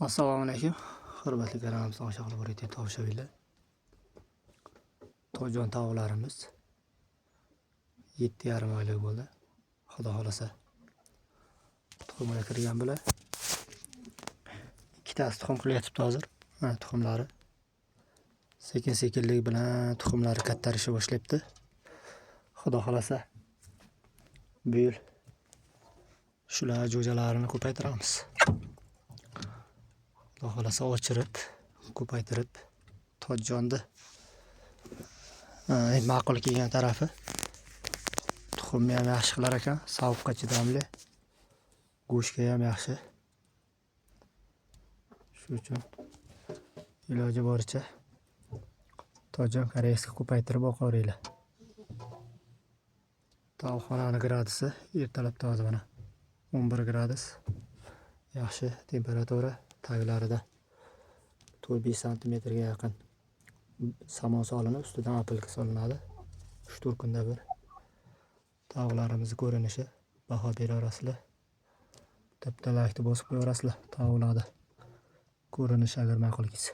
Assalomu alaykum. Hurmatli kanalimizga tomosha qilib borayotgan tomoshabinlar. To'yjon tavuqlarimiz 7,5 oylik bo'ldi. Xudo xolasa tuxumga kirgan bular. Ikkitasi tuxum qilyapti hozir. Mana tuxumlari. Sekin-sekinlik bilan tuxumlari kattarishni boshlayapti. Xudo xolasa bu yil shular jo'jalarini ko'paytiramiz. Xudo xolasa ochirib, ko'paytirib To'jjonni ma'qul kelgan tarafi tuxumni ham yaxshi qilar ekan, sovuqqa chidamli, go'shtga ham yaxshi. Shuning uchun iloji boricha To'jjon koreyskiy ko'paytirib boqaveringlar. Tovuqxonani gradusi ertalab toza mana 11 gradus. Yaxshi temperatura, taglarida 4-5 santimetrga yaqin somon solinib, ustidan apilka solinadi. 3-4 kunda bir tovuqlarimiz ko'rinishi baho beraverasizlar. Bitta like'ni bosib qo'yaverasizlar tovuqlarni ko'rinishi agar ma'qul kelsa.